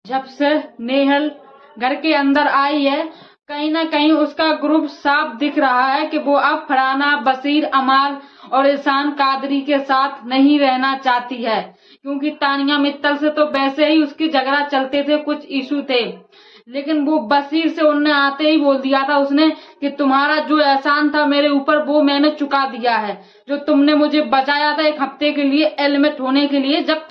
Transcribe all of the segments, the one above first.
जब से नेहल घर के अंदर आई है, कहीं ना कहीं उसका ग्रुप साफ दिख रहा है कि वो अब फरहाना, बशीर, अमाल और एहसान कादरी के साथ नहीं रहना चाहती है। क्योंकि तानिया मित्तल से तो वैसे ही उसकी झगड़ा चलते थे, कुछ इशू थे, लेकिन वो बशीर से उनने आते ही बोल दिया था उसने कि तुम्हारा जो एहसान था मेरे ऊपर वो मैंने चुका दिया है। जो तुमने मुझे बचाया था 1 हफ्ते के लिए एलिमिनेट होने के लिए, जब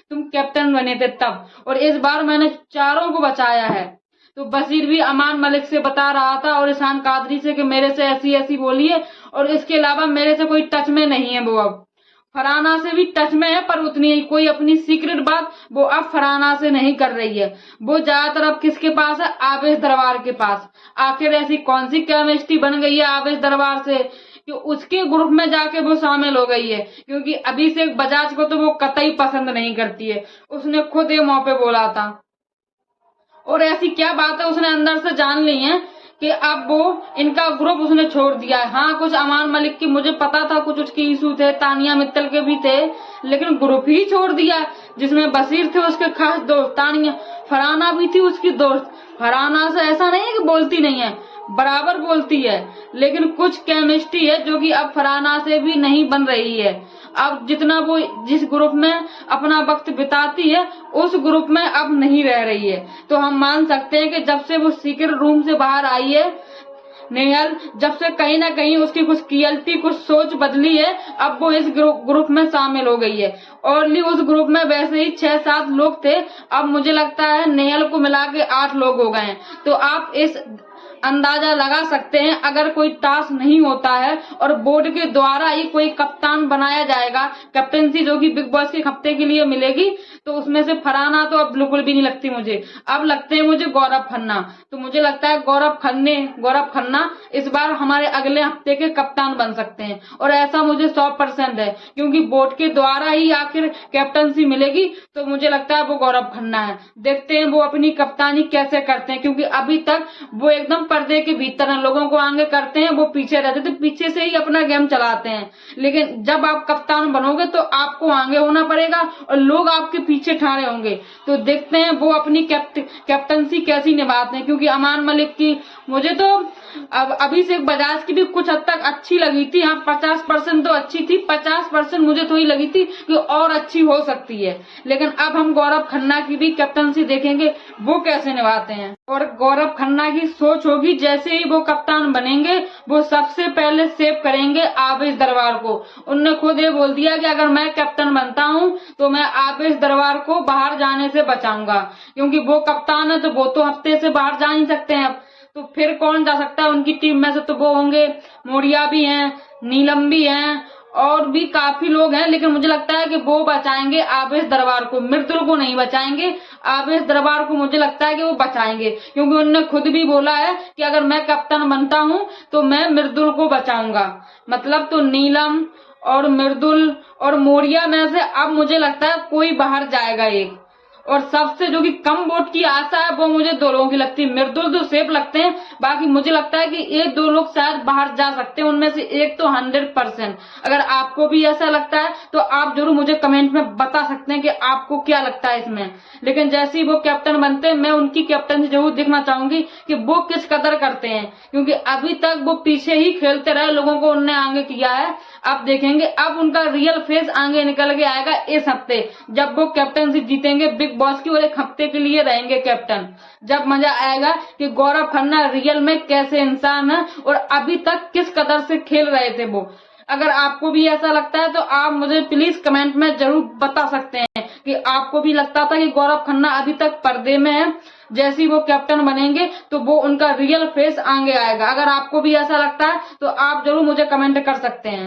तुम कैप्टन बने थे तब, और इस बार मैंने चारों को बचाया है। तो बशीर भी अमान मलिक से बता रहा था और एहसान कादरी से कि मेरे से ऐसी ऐसी बोली है, और इसके अलावा मेरे से कोई टच में नहीं है। वो अब फरहाना से भी टच में है, पर उतनी ही कोई अपनी सीक्रेट बात वो अब फरहाना से नहीं कर रही है। वो ज्यादातर अब किसके पास है? आवेश दरबार के पास। आखिर ऐसी कौन सी केमिस्ट्री बन गई है आवेश दरबार से कि उसके ग्रुप में जाके वो शामिल हो गई है? क्योंकि अभिषेक बजाज को तो वो कतई पसंद नहीं करती है, उसने खुद ये मौके बोला था। और ऐसी क्या बात है उसने अंदर से जान ली है कि अब वो इनका ग्रुप उसने छोड़ दिया है। हाँ, कुछ अमान मलिक की मुझे पता था, कुछ उसके इशू थे, तानिया मित्तल के भी थे, लेकिन ग्रुप ही छोड़ दिया जिसमें बशीर थे उसके खास दोस्त, तानिया, फरहाना भी थी उसकी दोस्त। फरहाना से ऐसा नहीं है कि बोलती नहीं है, बराबर बोलती है, लेकिन कुछ केमिस्ट्री है जो कि अब फरहाना से भी नहीं बन रही है। अब जितना वो जिस ग्रुप में अपना वक्त बिताती है उस ग्रुप में अब नहीं रह रही है। तो हम मान सकते हैं कि जब से वो सीक्रेट रूम से बाहर आई है नेहल, जब से कहीं ना कहीं उसकी कुछ क्रियलिटी, कुछ सोच बदली है। अब वो इस ग्रुप में शामिल हो गई है। और उस ग्रुप में वैसे ही 6-7 लोग थे, अब मुझे लगता है नेहल को मिला के 8 लोग हो गए हैं। तो आप इस अंदाजा लगा सकते हैं, अगर कोई टास्क नहीं होता है और बोर्ड के द्वारा ही कोई कप्तान बनाया जाएगा, कैप्टनसी जो कि बिग बॉस के हफ्ते के लिए मिलेगी, तो उसमें से फरहाना तो अब बिल्कुल भी नहीं लगती मुझे। अब लगते हैं मुझे गौरव खन्ना। तो मुझे लगता है गौरव खन्ना इस बार हमारे अगले हफ्ते के कप्तान बन सकते हैं, और ऐसा मुझे 100% है, क्योंकि बोर्ड के द्वारा ही आखिर कैप्टनसी मिलेगी। तो मुझे लगता है वो गौरव खन्ना है। देखते हैं वो अपनी कप्तानी कैसे करते हैं, क्योंकि अभी तक वो एकदम पर्दे के भीतर हैं, लोगों को आगे करते हैं, वो पीछे रहते थे, पीछे से ही अपना गेम चलाते हैं। लेकिन जब आप कप्तान बनोगे तो आपको आगे होना पड़ेगा और लोग आपके पीछे ठाड़े होंगे। तो देखते हैं वो अपनी कैप्टनसी कैसी निभाते हैं। क्योंकि अमान मलिक की मुझे तो अब अभिषेक बजाज की भी कुछ हद तक अच्छी लगी थी। हाँ, 50% तो अच्छी थी, 50% मुझे थोड़ी लगी थी कि और अच्छी हो सकती है। लेकिन अब हम गौरव खन्ना की भी कैप्टनसी देखेंगे, वो कैसे निभाते हैं। और गौरव खन्ना की सोच होगी जैसे ही वो कप्तान बनेंगे, वो सबसे पहले सेव करेंगे आवेश दरबार को। उनने खुद ये बोल दिया कि अगर मैं कैप्टन बनता हूँ तो मैं आवेश दरबार को बाहर जाने से बचाऊंगा, क्योंकि वो कप्तान है तो वो तो हफ्ते से बाहर जा नहीं सकते हैं। अब तो फिर कौन जा सकता है उनकी टीम में से? तो वो होंगे, मोरिया भी हैं, नीलम भी हैं, और भी काफी लोग हैं। लेकिन मुझे लगता है कि वो बचाएंगे आवेश दरबार को, मृदुल को नहीं बचाएंगे। आवेश दरबार को मुझे लगता है कि वो बचाएंगे, क्योंकि उन्होंने खुद भी बोला है कि अगर मैं कप्तान बनता हूँ तो मैं मृदुल को बचाऊंगा। मतलब तो नीलम और मृदुल और मोरिया में से अब मुझे लगता है कोई बाहर जाएगा एक। और सबसे जो कि कम वोट की आशा है वो मुझे 2 लोगों की लगती है। मृदुल तो सेफ लगते हैं, बाकी मुझे लगता है कि 1-2 लोग शायद बाहर जा सकते हैं, उनमें से एक तो 100%। अगर आपको भी ऐसा लगता है तो आप जरूर मुझे कमेंट में बता सकते हैं कि आपको क्या लगता है इसमें। लेकिन जैसे ही वो कैप्टन बनते हैं, मैं उनकी कैप्टनसी जरूर देखना चाहूंगी कि वो किस कदर करते हैं, क्योंकि अभी तक वो पीछे ही खेलते रहे, लोगों को उनने आगे किया है। अब देखेंगे, अब उनका रियल फेस आगे निकल के आएगा इस हफ्ते, जब वो कैप्टनसी जीतेंगे बिग बॉस की और 1 हफ्ते के लिए रहेंगे कैप्टन। जब मजा आएगा कि गौरव खन्ना रियल में कैसे इंसान है और अभी तक किस कदर से खेल रहे थे वो। अगर आपको भी ऐसा लगता है तो आप मुझे प्लीज कमेंट में जरूर बता सकते हैं कि आपको भी लगता था कि गौरव खन्ना अभी तक पर्दे में है, जैसे ही वो कैप्टन बनेंगे तो वो उनका रियल फेस आगे आएगा। अगर आपको भी ऐसा लगता है तो आप जरूर मुझे कमेंट कर सकते हैं।